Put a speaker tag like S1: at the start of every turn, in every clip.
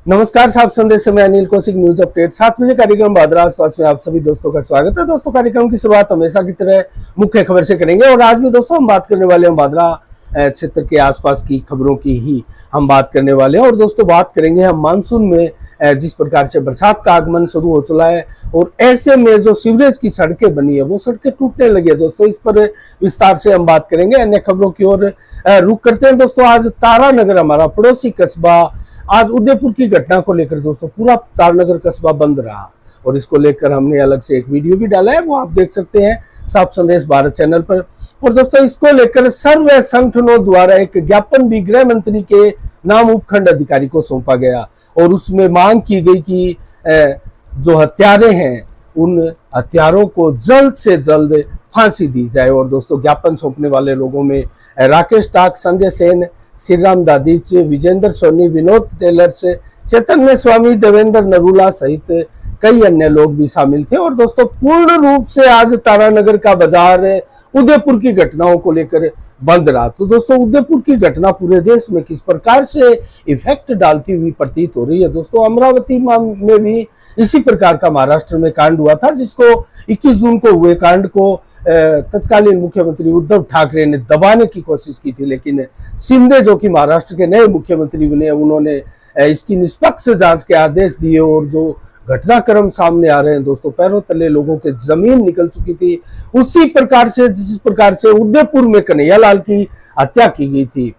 S1: नमस्कार, साहब संदेश में अनिल कौशिक न्यूज अपडेट 7 बजे कार्यक्रम भादरा आसपास में आप सभी दोस्तों का स्वागत है। दोस्तों, कार्यक्रम की शुरुआत हमेशा की तरह मुख्य खबर से करेंगे और आज भी दोस्तों हम बात करने वाले हैं भादरा क्षेत्र के आसपास की खबरों की ही हम बात करने वाले हैं। और दोस्तों बात करेंगे हम मानसून में जिस प्रकार से बरसात का आगमन शुरू हो चला है और ऐसे में जो सीवरेज की सड़कें बनी है वो सड़कें टूटने लगी है। दोस्तों इस पर विस्तार से हम बात करेंगे। अन्य खबरों की ओर रुख करते हैं। दोस्तों आज तारानगर हमारा पड़ोसी कस्बा, आज उदयपुर की घटना को लेकर दोस्तों पूरा तारानगर कस्बा बंद रहा और इसको लेकर हमने अलग से एक वीडियो भी डाला है, वो आप देख सकते हैं साफ संदेश भारत चैनल पर। और दोस्तों इसको लेकर सर्व संगठनों द्वारा एक ज्ञापन भी गृह मंत्री के नाम उपखंड अधिकारी को सौंपा गया और उसमें मांग की गई कि जो हत्यारे हैं उन हत्यारों को जल्द से जल्द फांसी दी जाए। और दोस्तों ज्ञापन सौंपने वाले लोगों में राकेश टाक, संजय सेन, श्रीराम दादीच, विजेंद्र सोनी, विनोद टेलर्स, चैतन्य स्वामी, देवेंद्र नरूला सहित कई अन्य लोग भी शामिल थे। और दोस्तों पूर्ण रूप से आज तारानगर का बाजार उदयपुर की घटनाओं को लेकर बंद रहा। तो दोस्तों उदयपुर की घटना पूरे देश में किस प्रकार से इफेक्ट डालती हुई प्रतीत हो रही है। दोस्तों अमरावती में भी इसी प्रकार का महाराष्ट्र में कांड हुआ था, जिसको 21 जून को हुए कांड को तत्कालीन मुख्यमंत्री उद्धव ठाकरे ने दबाने की कोशिश की थी, लेकिन शिंदे जो कि महाराष्ट्र के नए मुख्यमंत्री बने, उन्होंने इसकी निष्पक्ष जांच के आदेश दिए। और जो घटनाक्रम सामने आ रहे हैं दोस्तों, पैरों तले लोगों के जमीन निकल चुकी थी। उसी प्रकार से जिस प्रकार से उदयपुर में कन्हैयालाल की हत्या की गई थी,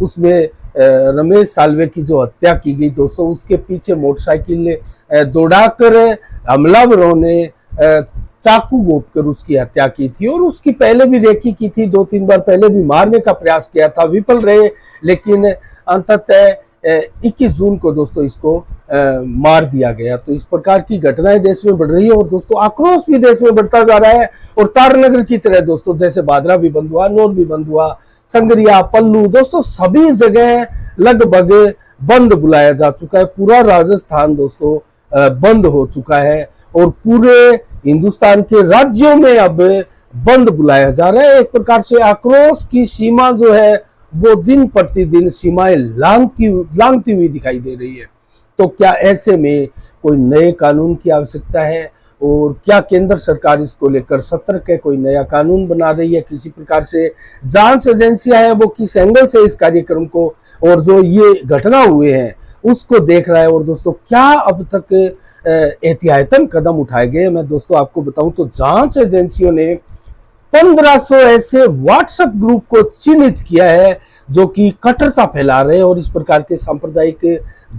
S1: उसमें रमेश साल्वे की जो हत्या की गई दोस्तों, उसके पीछे मोटरसाइकिल दौड़ाकर हमलावरों ने चाकू घोंपकर उसकी हत्या की थी। और उसकी पहले भी रेकी की थी, 2-3 बार पहले भी मारने का प्रयास किया था, विफल रहे। लेकिन अंततः 21 जून को दोस्तों इसको मार दिया गया। तो इस प्रकार की घटनाएं देश में बढ़ रही है और दोस्तों आक्रोश भी देश में बढ़ता जा रहा है। और तारानगर की तरह दोस्तों जैसे भादरा भी बंद हुआ, नौर भी बंद हुआ, संगरिया, पल्लू, दोस्तों सभी जगह लगभग बंद बुलाया जा चुका है। पूरा राजस्थान दोस्तों बंद हो चुका है और पूरे हिंदुस्तान के राज्यों में अब बंद बुलाया जा रहा है। एक प्रकार से आक्रोश की सीमा जो है वो दिन प्रतिदिन सीमाएं लांघती हुई दिखाई दे रही है। तो क्या ऐसे में कोई नए कानून की आवश्यकता है और क्या केंद्र सरकार इसको लेकर सतर्क है, कोई नया कानून बना रही है? किसी प्रकार से जांच एजेंसियां हैं वो किस एंगल से इस कार्यक्रम को और जो ये घटना हुए हैं उसको देख रहा है? और दोस्तों क्या अब तक एहतियातन कदम उठाए गए? मैं दोस्तों आपको बताऊं तो जांच एजेंसियों ने 1500 ऐसे व्हाट्सएप ग्रुप को चिन्हित किया है जो कि कट्टरता फैला रहे हैं और इस प्रकार के सांप्रदायिक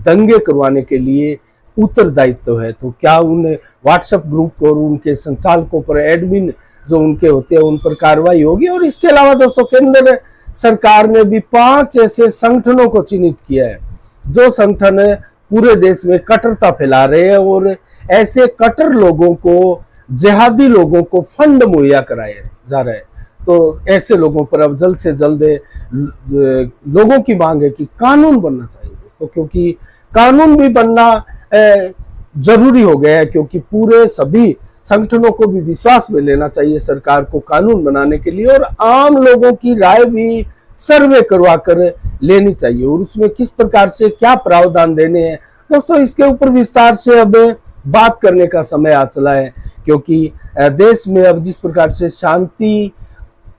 S1: दंगे करवाने के लिए उत्तरदायित्व है। तो क्या उन व्हाट्सएप ग्रुप को और उनके संचालकों पर, एडमिन जो उनके होते हैं, उन पर कार्रवाई होगी? और इसके अलावा दोस्तों केंद्र सरकार ने भी 5 ऐसे संगठनों को चिन्हित किया है जो संगठन पूरे देश में कट्टरता फैला रहे हैं और ऐसे कट्टर लोगों को, जिहादी लोगों को फंड मुहैया कराए जा रहे हैं। तो ऐसे लोगों पर अब जल्द से जल्द लोगों की मांग है कि कानून बनना चाहिए दोस्तों, क्योंकि कानून भी बनना जरूरी हो गया है, क्योंकि पूरे सभी संगठनों को भी विश्वास में लेना चाहिए सरकार को कानून बनाने के लिए और आम लोगों की राय भी सर्वे करवा कर लेनी चाहिए और उसमें किस प्रकार से क्या प्रावधान देने हैं दोस्तों, इसके ऊपर विस्तार से अब बात करने का समय आ चला है। क्योंकि देश में अब जिस प्रकार से शांति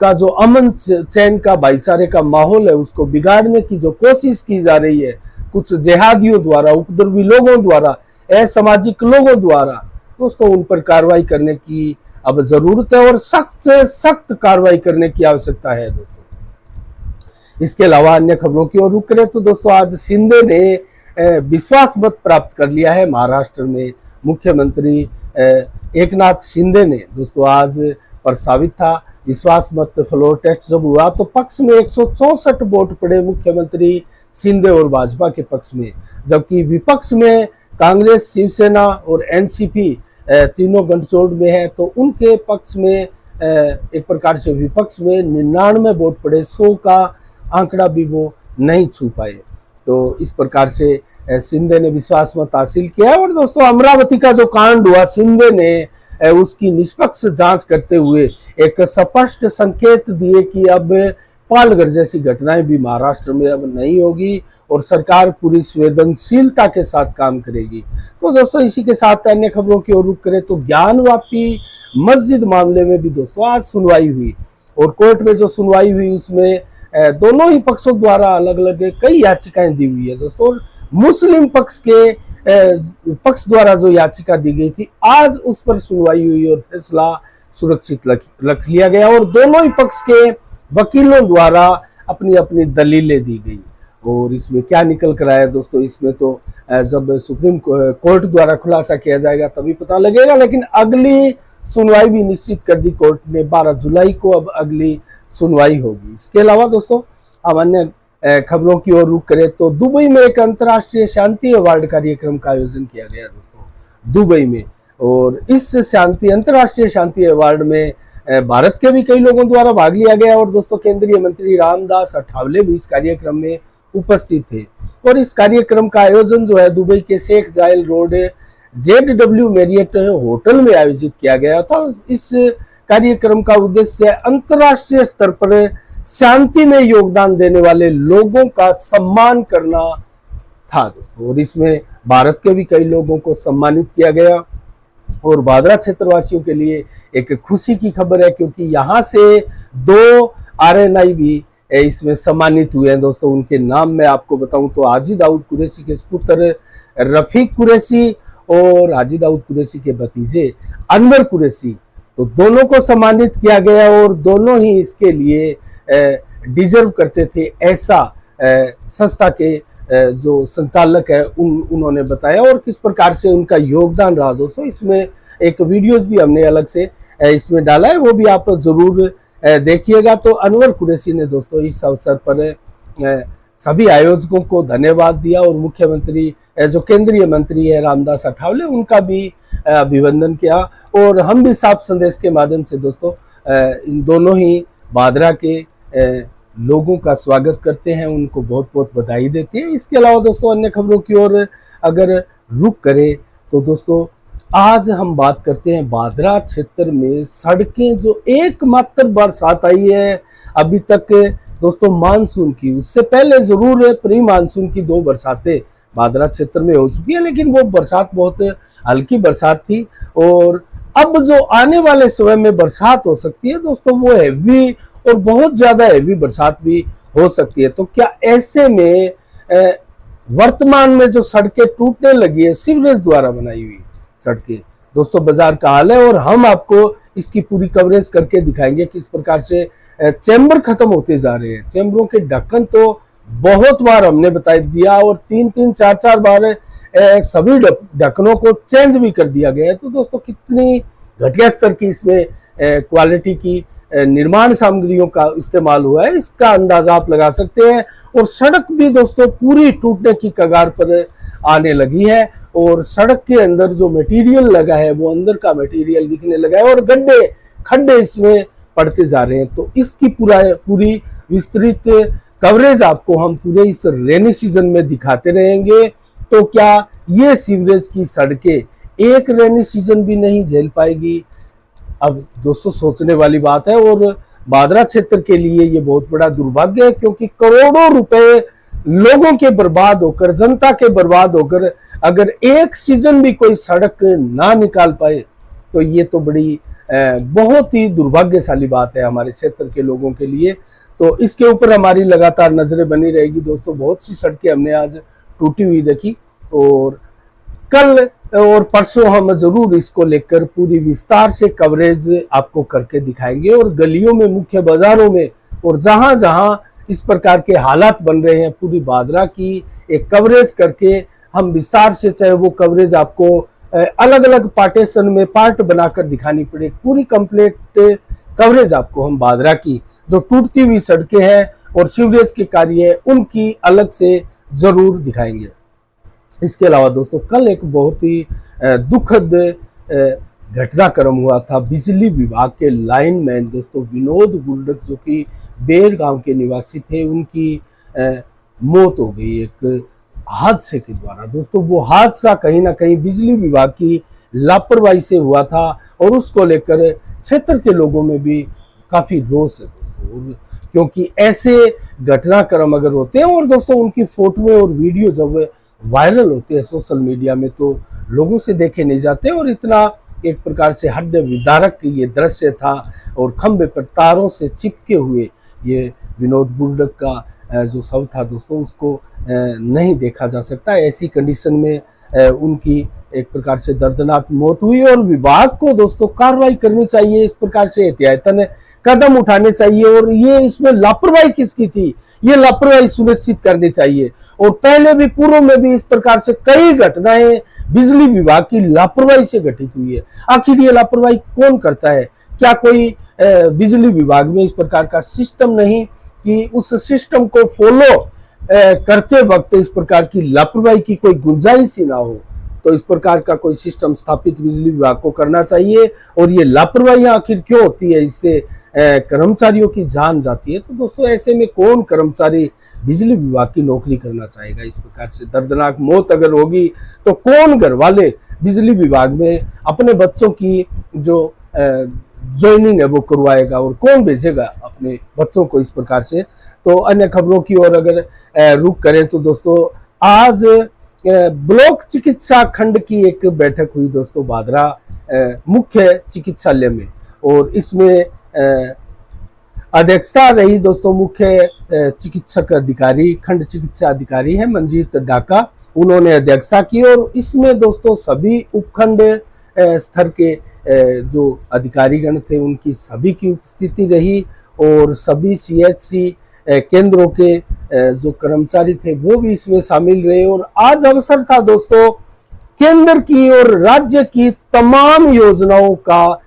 S1: का जो अमन चैन का, भाईचारे का माहौल है, उसको बिगाड़ने की जो कोशिश की जा रही है कुछ जिहादियों द्वारा, उपद्रवी लोगों द्वारा, असामाजिक लोगों द्वारा, दोस्तों उन पर कार्रवाई करने की अब जरूरत है और सख्त से सख्त कार्रवाई करने की आवश्यकता है दोस्तों। इसके अलावा अन्य खबरों की ओर रुख करें तो दोस्तों आज शिंदे ने विश्वास मत प्राप्त कर लिया है महाराष्ट्र में। मुख्यमंत्री एकनाथ शिंदे ने दोस्तों आज प्रस्तावित था विश्वास मत फ्लोर टेस्ट जब हुआ तो पक्ष में 164 वोट पड़े मुख्यमंत्री शिंदे और भाजपा के पक्ष में, जबकि विपक्ष में कांग्रेस, शिवसेना और एनसीपी तीनों गठजोड़ में है। तो उनके पक्ष में एक प्रकार से विपक्ष में 99 वोट पड़े, 100 का आंकड़ा भी वो नहीं छू पाए। तो इस प्रकार से शिंदे ने विश्वास मत हासिल किया। और दोस्तों अमरावती का जो कांड हुआ, शिंदे ने उसकी निष्पक्ष जांच करते हुए एक स्पष्ट संकेत दिए कि अब पालघर जैसी घटनाएं भी महाराष्ट्र में अब नहीं होगी और सरकार पूरी संवेदनशीलता के साथ काम करेगी। तो दोस्तों इसी के साथ अन्य खबरों की ओर रुख करें तो ज्ञानवापी मस्जिद मामले में भी दोस्तों आज सुनवाई हुई और कोर्ट में जो सुनवाई हुई उसमें दोनों ही पक्षों द्वारा अलग अलग कई याचिकाएं दी हुई है दोस्तों। मुस्लिम पक्ष के पक्ष द्वारा जो याचिका दी गई थी आज उस पर सुनवाई हुई और फैसला सुरक्षित रख लिया गया और दोनों ही पक्ष के वकीलों द्वारा अपनी अपनी दलीलें दी गई। और इसमें क्या निकल कर आया दोस्तों, इसमें तो जब सुप्रीम कोर्ट द्वारा खुलासा किया जाएगा तभी पता लगेगा, लेकिन अगली सुनवाई भी निश्चित कर दी कोर्ट ने। 12 जुलाई को अब अगली सुनवाई होगी। इसके अलावा दोस्तों हम अन्य खबरों की ओर रुख करें तो दुबई में एक अंतर्राष्ट्रीय शांति अवार्ड कार्यक्रम का आयोजन किया गया दोस्तों दुबई में। और इस अंतर्राष्ट्रीय शांति अवार्ड में भारत के भी कई लोगों द्वारा भाग लिया गया और दोस्तों केंद्रीय मंत्री रामदास अठावले भी इस कार्यक्रम में उपस्थित थे। और इस कार्यक्रम का आयोजन जो है दुबई के शेख जायल रोड JW मैरियट होटल में आयोजित किया गया था। इस कार्यक्रम का उद्देश्य अंतर्राष्ट्रीय स्तर पर शांति में योगदान देने वाले लोगों का सम्मान करना था दोस्तों। और इसमें भारत के भी कई लोगों को सम्मानित किया गया और भादरा क्षेत्रवासियों के लिए एक खुशी की खबर है क्योंकि यहाँ से 2 RNI भी इसमें सम्मानित हुए हैं दोस्तों। उनके नाम मैं आपको बताऊं तो हाजी दाऊद कुरैशी के पुत्र रफीक कुरैशी और हाजी दाऊद कुरैशी के भतीजे अनवर कुरैशी, तो दोनों को सम्मानित किया गया और दोनों ही इसके लिए डिजर्व करते थे, ऐसा संस्था के जो संचालक है उन्होंने बताया। और किस प्रकार से उनका योगदान रहा दोस्तों, इसमें एक वीडियोस भी हमने अलग से इसमें डाला है, वो भी आप जरूर देखिएगा। तो अनवर कुरैशी ने दोस्तों इस अवसर पर सभी आयोजकों को धन्यवाद दिया और मुख्यमंत्री जो केंद्रीय मंत्री है रामदास अठावले उनका भी अभिनंदन किया। और हम भी साफ संदेश के माध्यम से दोस्तों इन दोनों ही भादरा के लोगों का स्वागत करते हैं, उनको बहुत बहुत बधाई देते हैं। इसके अलावा दोस्तों अन्य खबरों की ओर अगर रुख करें तो दोस्तों आज हम बात करते हैं भादरा क्षेत्र में सड़कें जो एकमात्र बरसात आई है अभी तक दोस्तों मानसून की, उससे पहले जरूर प्री मानसून की 2 बरसातें भादरा क्षेत्र में हो चुकी है, लेकिन वो बरसात बहुत हल्की बरसात थी। और अब जो आने वाले समय में बरसात हो सकती है दोस्तों वो हैवी और बहुत ज्यादा हैवी बरसात भी हो सकती है। तो क्या ऐसे में वर्तमान में जो सड़कें टूटने लगी है सीवरेज द्वारा बनाई हुई सड़कें दोस्तों बाजार का हाल है और हम आपको इसकी पूरी कवरेज करके दिखाएंगे किस प्रकार से चैम्बर खत्म होते जा रहे हैं। चैम्बरों के ढक्कन तो बहुत बार हमने बता दिया और 3-3, 4-4 बार सभी ढक्कनों को चेंज भी कर दिया गया है। तो दोस्तों कितनी घटिया स्तर की इसमें क्वालिटी की निर्माण सामग्रियों का इस्तेमाल हुआ है इसका अंदाजा आप लगा सकते हैं। और सड़क भी दोस्तों पूरी टूटने की कगार पर आने लगी है और सड़क के अंदर जो मटेरियल लगा है वो अंदर का मटेरियल दिखने लगा है और गड्ढे खड्डे इसमें पड़ते जा रहे हैं। तो इसकी पूरी विस्तृत कवरेज आपको हम पूरे इस रेनी सीजन में दिखाते रहेंगे। तो क्या ये सीवरेज की सड़कें एक रेनी सीजन भी नहीं झेल पाएगी? अब दोस्तों सोचने वाली बात है और भादरा क्षेत्र के लिए ये बहुत बड़ा दुर्भाग्य है क्योंकि करोड़ों रुपए लोगों के बर्बाद होकर, जनता के बर्बाद होकर अगर एक सीजन भी कोई सड़क ना निकाल पाए तो ये तो बड़ी बहुत ही दुर्भाग्यशाली बात है हमारे क्षेत्र के लोगों के लिए। तो इसके ऊपर हमारी लगातार नजरें बनी रहेगी दोस्तों। बहुत सी सड़कें हमने आज टूटी हुई देखी और कल और परसों हम जरूर इसको लेकर पूरी विस्तार से कवरेज आपको करके दिखाएंगे और गलियों में, मुख्य बाजारों में और जहां जहां इस प्रकार के हालात बन रहे हैं पूरी भादरा की एक कवरेज करके हम विस्तार से, चाहे वो कवरेज आपको अलग अलग पार्टीशन में पार्ट बनाकर दिखानी पड़े, पूरी कंप्लीट कवरेज आपको हम भादरा की जो टूटती हुई सड़कें हैं और सीवरेज के कार्य है उनकी अलग से जरूर दिखाएंगे। इसके अलावा दोस्तों कल एक बहुत ही दुखद घटनाक्रम हुआ था। बिजली विभाग के लाइनमैन दोस्तों विनोद गुल्डक जो कि बेर गांव के निवासी थे, उनकी मौत हो गई एक हादसे के द्वारा। दोस्तों वो हादसा कहीं ना कहीं बिजली विभाग की लापरवाही से हुआ था और उसको लेकर क्षेत्र के लोगों में भी काफी रोष है दोस्तों। क्योंकि ऐसे घटनाक्रम अगर होते हैं और दोस्तों उनकी फोटो और वीडियो जब वायरल होते हैं सोशल मीडिया में तो लोगों से देखे नहीं जाते। और इतना एक प्रकार से हृदय विदारक ये दृश्य था और खंबे पर तारों से चिपके हुए ये विनोद बुर्डक का जो शव था दोस्तों, उसको नहीं देखा जा सकता। ऐसी कंडीशन में उनकी एक प्रकार से दर्दनाक मौत हुई और विभाग को दोस्तों कार्रवाई करनी चाहिए, इस प्रकार से एहतियातन कदम उठाने चाहिए। और ये इसमें लापरवाही किसकी थी, ये लापरवाही सुनिश्चित करनी चाहिए। और पहले भी पूर्व में भी इस प्रकार से कई घटनाएं बिजली विभाग की लापरवाही से घटित हुई है। आखिर ये लापरवाही कौन करता है? क्या कोई बिजली विभाग में इस प्रकार का सिस्टम नहीं कि उस सिस्टम को फॉलो करते वक्त इस प्रकार की लापरवाही की कोई गुंजाइश ही ना हो? तो इस प्रकार का कोई सिस्टम स्थापित बिजली विभाग को करना चाहिए। और ये लापरवाही आखिर क्यों होती है, इससे कर्मचारियों की जान जाती है। तो दोस्तों ऐसे में कौन कर्मचारी बिजली विभाग की नौकरी करना चाहेगा? इस प्रकार से दर्दनाक मौत अगर होगी तो कौन घर वाले बिजली विभाग में अपने बच्चों की जो ज्वाइनिंग है वो करवाएगा और कौन भेजेगा अपने बच्चों को इस प्रकार से? तो अन्य खबरों की ओर अगर रुख करें तो दोस्तों आज ब्लॉक चिकित्सा खंड की एक बैठक हुई दोस्तों भादरा मुख्य चिकित्सालय में। और इसमें अध्यक्षता रही दोस्तों मुख्य चिकित्सक अधिकारी, खंड चिकित्सा अधिकारी है मंजीत डाका, उन्होंने अध्यक्षता की। और इसमें दोस्तों सभी उपखंड स्तर के जो अधिकारीगण थे उनकी सभी की उपस्थिति रही और सभी CHC केंद्रों के जो कर्मचारी थे वो भी इसमें शामिल रहे। और आज अवसर था दोस्तों केंद्र की और राज्य की तमाम योजनाओं का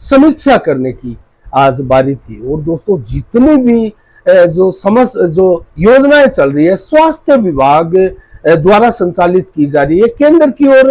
S1: समीक्षा करने की आज बारी थी। और दोस्तों जितनी भी जो योजनाएं चल रही है स्वास्थ्य विभाग द्वारा संचालित की जा रही है केंद्र की और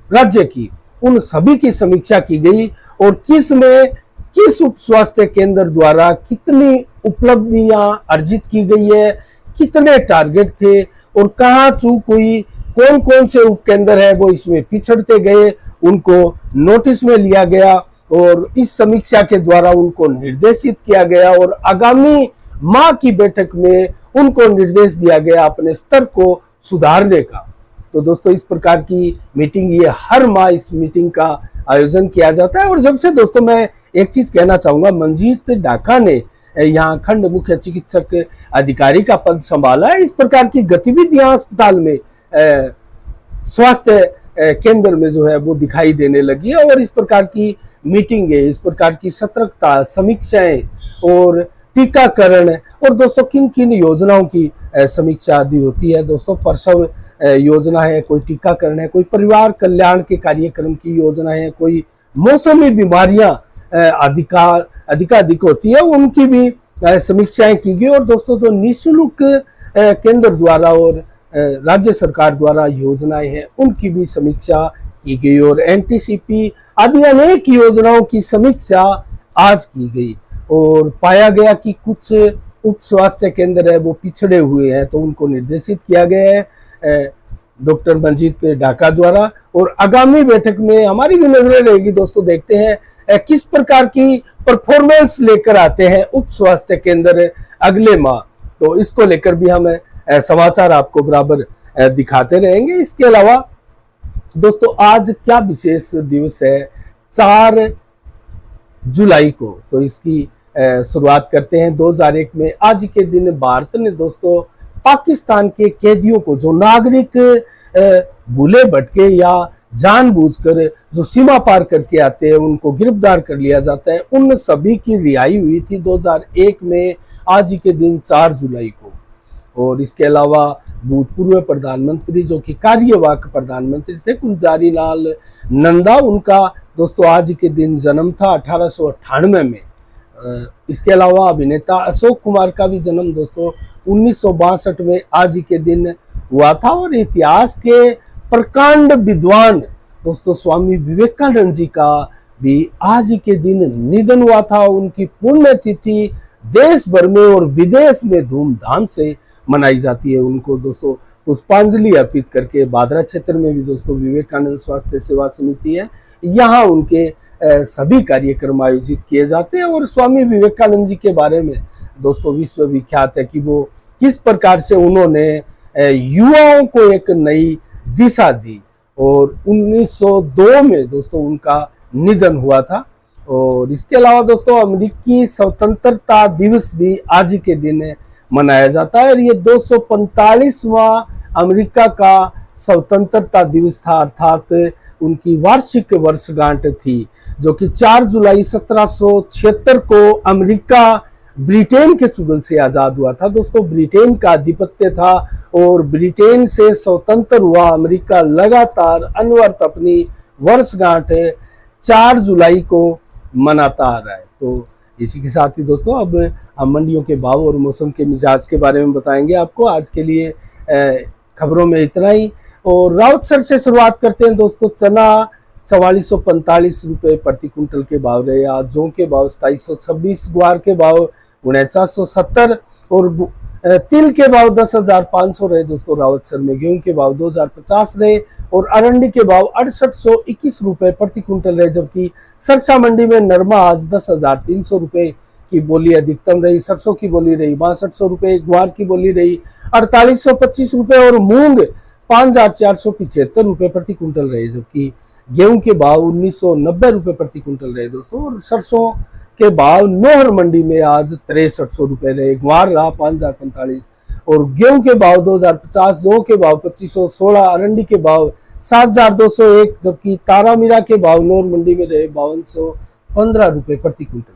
S1: राज्य की, उन सभी की समीक्षा की गई। और किस उप स्वास्थ्य केंद्र द्वारा कितनी उपलब्धियां अर्जित की गई है, कितने टारगेट थे और कहाँ चूक हुई, कौन कौन से उप केंद्र है वो इसमें पिछड़ते गए, उनको नोटिस में लिया गया और इस समीक्षा के द्वारा उनको निर्देशित किया गया। और आगामी माह की बैठक में उनको निर्देश दिया गया अपने स्तर को सुधारने का। तो दोस्तों इस प्रकार की मीटिंग, ये हर माह इस मीटिंग का आयोजन किया जाता है। और जब से दोस्तों मैं एक चीज कहना चाहूंगा, मंजीत डाका ने यहाँ खंड मुख्य चिकित्सक अधिकारी का पद संभाला है, इस प्रकार की गतिविधियां अस्पताल में स्वास्थ्य केंद्र में जो है वो दिखाई देने लगी है। और इस प्रकार की मीटिंग है, इस प्रकार की सतर्कता, समीक्षाएं और टीकाकरण और दोस्तों किन किन योजनाओं की समीक्षा आदि होती है। दोस्तों प्रसव योजना है, कोई टीकाकरण है, कोई परिवार कल्याण के कार्यक्रम की योजना है, कोई मौसमी बीमारियां अधिकाधिक होती है, उनकी भी समीक्षाएं की गई। और दोस्तों जो निःशुल्क केंद्र द्वारा और राज्य सरकार द्वारा योजनाएं हैं उनकी भी समीक्षा की गई। और NTCP आदि अनेक योजनाओं की समीक्षा आज की गई और पाया गया कि कुछ उप स्वास्थ्य केंद्र है वो पिछड़े हुए हैं, तो उनको निर्देशित किया गया है डॉक्टर मंजीत डाका द्वारा। और आगामी बैठक में हमारी भी नजरें रहेगी दोस्तों, देखते हैं किस प्रकार की परफॉर्मेंस लेकर आते हैं उप स्वास्थ्य केंद्र अगले माह। तो इसको लेकर भी हम समाचार आपको बराबर दिखाते रहेंगे। इसके अलावा दोस्तों आज क्या विशेष दिवस है 4 जुलाई को, तो इसकी शुरुआत करते हैं। 2001 में आज के दिन भारत ने दोस्तों पाकिस्तान के कैदियों को, जो नागरिक भूले भटके या जानबूझकर जो सीमा पार करके आते हैं उनको गिरफ्तार कर लिया जाता है, उन सभी की रिहाई हुई थी 2001 में आज के दिन 4 जुलाई को। और इसके अलावा भूतपूर्व प्रधानमंत्री जो कि कार्यवाहक प्रधानमंत्री थे गुलजारी लाल नंदा, उनका दोस्तों आज के दिन जन्म था 1898 में। इसके अलावा अभिनेता अशोक कुमार का भी जन्म दोस्तों 1962 में आज के दिन हुआ था। और इतिहास के प्रकांड विद्वान दोस्तों स्वामी विवेकानंद जी का भी आज के दिन निधन हुआ था। उनकी पुण्यतिथि देश भर में और विदेश में धूमधाम से मनाई जाती है। उनको दोस्तों पुष्पांजलि अर्पित करके भादरा क्षेत्र में भी दोस्तों विवेकानंद स्वास्थ्य सेवा समिति है, यहाँ उनके सभी कार्यक्रम आयोजित किए जाते हैं। और स्वामी विवेकानंद जी के बारे में दोस्तों विश्व विख्यात है कि वो किस प्रकार से उन्होंने युवाओं को एक नई दिशा दी। और 1902 में दोस्तों उनका निधन हुआ था। और इसके अलावा दोस्तों अमेरिकी स्वतंत्रता दिवस भी आज ही के दिन मनाया जाता है। और ये 245वां अमेरिका का स्वतंत्रता दिवस था, अर्थात उनकी वार्षिक वर्षगांठ थी, जो कि 4 जुलाई 1776 को अमेरिका ब्रिटेन के चुगल से आजाद हुआ था। दोस्तों ब्रिटेन का आधिपत्य था और ब्रिटेन से स्वतंत्र हुआ अमेरिका लगातार अनवरत अपनी वर्षगांठ 4 जुलाई को मनाता आ रहा है। तो इसी के साथ ही दोस्तों अब हम मंडियों के भाव और मौसम के मिजाज के बारे में बताएंगे आपको। आज के लिए खबरों में इतना ही। और राउतसर से शुरुआत करते हैं दोस्तों। चना 4445 रुपये प्रति कुंटल के भाव रहे आज। जौ के भाव 2726, ग्वार के भाव 4970 और तिल के भाव 10,500 रहे दोस्तों रावतसर में। गेहूं के भाव 2050 रहे और अरंडी के भाव 6821 रुपये प्रति कुंटल रहे। जबकि सरसा मंडी में नरमा आज 10,300 रुपये की बोली अधिकतम रही। सरसों की बोली रही 6200 रुपये, ग्वार की बोली रही 4825 रुपये और मूंग 5475 रुपये प्रति कुंटल रहे। जबकि गेहूं के भाव 1990 रुपये प्रति कुंटल रहे दोस्तों। और सरसों के भाव नोहर मंडी में आज 6300 रुपये रहे। ग्वार रहा 5045 और गेहूं के भाव 2050, जौ के भाव 2516, अरंडी के भाव 7201। जबकि तारामीरा के भाव नोहर मंडी में रहे 5215 रुपये प्रति कुंटल।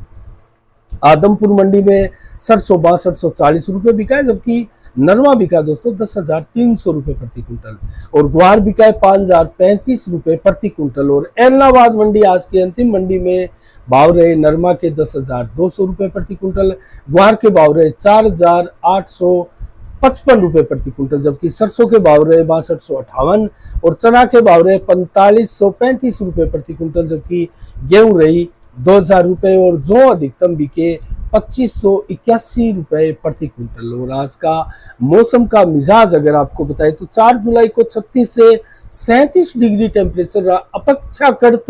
S1: आदमपुर मंडी में सरसों 6240 रुपये बिका है, जबकि नरमा बिका दोस्तों 10,300 रुपये प्रति कुंटल और ग्वार बिका है 5035 रुपये प्रति कुंटल। और एलनाबाद मंडी आज की अंतिम मंडी में भाव रहे नरमा के 10,200 रुपये प्रति कुंटल, ग्वार के भाव रहे 4,855 रुपये प्रति कुंटल। जबकि सरसों के भाव रहे 6258 और चना के भाव रहे 4535 रुपये प्रति कुंटल। जबकि गेहूं रही 2000 रुपये और जौ अधिकतम बिके 2581 रुपये प्रति कुंटल। और आज का मौसम का मिजाज अगर आपको बताए तो 4 जुलाई को 36 से 37 डिग्री टेम्परेचर रहा। अपेक्षाकृत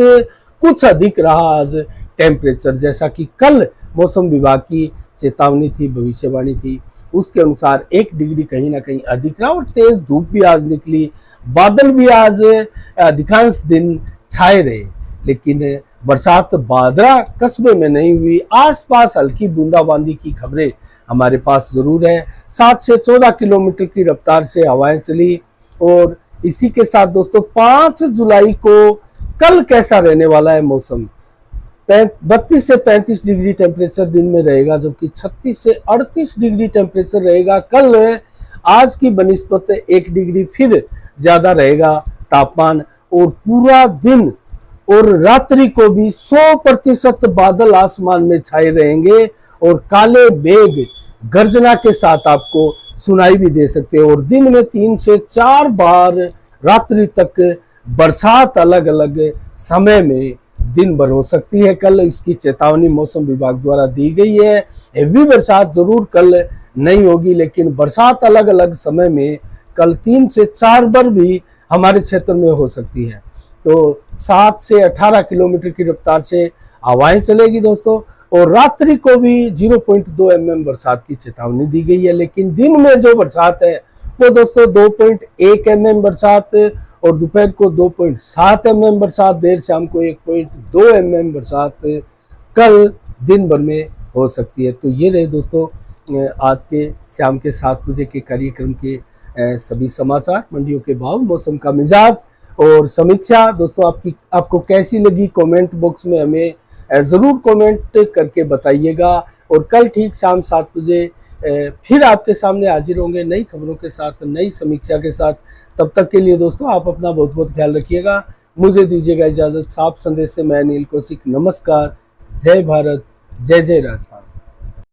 S1: कुछ अधिक रहा आज टेम्परेचर, जैसा कि कल मौसम विभाग की चेतावनी थी, भविष्यवाणी थी, उसके अनुसार 1 डिग्री कहीं ना कहीं अधिक रहा। और तेज धूप भी आज निकली, बादल भी आज अधिकांश दिन छाए रहे, लेकिन बरसात बादरा कस्बे में नहीं हुई। आसपास हल्की बूंदाबांदी की खबरें हमारे पास जरूर है। 7 से 14 किलोमीटर की रफ्तार से हवाएं चली। और इसी के साथ दोस्तों 5 जुलाई को कल कैसा रहने वाला है मौसम, 32 से 35 डिग्री टेम्परेचर दिन में रहेगा, जबकि 36 से 38 डिग्री टेम्परेचर रहेगा। कल आज की बनिस्बत 1 डिग्री फिर ज्यादा रहेगा तापमान। और पूरा दिन और रात्रि को भी 100% बादल आसमान में छाए रहेंगे और काले मेघ गर्जना के साथ आपको सुनाई भी दे सकते हैं। और दिन में 3 से 4 बार रात्रि तक बरसात अलग अलग समय में दिन भर हो सकती है। कल इसकी चेतावनी मौसम विभाग द्वारा दी गई है। हेवी बरसात जरूर कल नहीं होगी, लेकिन बरसात अलग अलग समय में कल 3 से 4 बार भी हमारे क्षेत्र में हो सकती है। तो 7 से 18 किलोमीटर की रफ्तार से हवाएं चलेगी दोस्तों। और रात्रि को भी 0.2 mm बरसात की चेतावनी दी गई है। लेकिन दिन में जो बरसात है वो दोस्तों 2.1 mm बरसात और दोपहर को 2.7 mm बरसात, देर शाम को 1.2 mm बरसात कल दिन भर में हो सकती है। तो ये रहे दोस्तों आज के शाम के 7 बजे के कार्यक्रम के सभी समाचार, मंडियों के भाव, मौसम का मिजाज और समीक्षा। दोस्तों आपको कैसी लगी कमेंट बॉक्स में हमें ज़रूर कमेंट करके बताइएगा। और कल ठीक शाम 7 बजे फिर आपके सामने हाजिर होंगे नई खबरों के साथ, नई समीक्षा के साथ। तब तक के लिए दोस्तों आप अपना बहुत बहुत ख्याल रखिएगा। मुझे दीजिएगा इजाज़त। साफ संदेश से मैं अनिल कौशिक। नमस्कार, जय भारत, जय जय राजस्थान।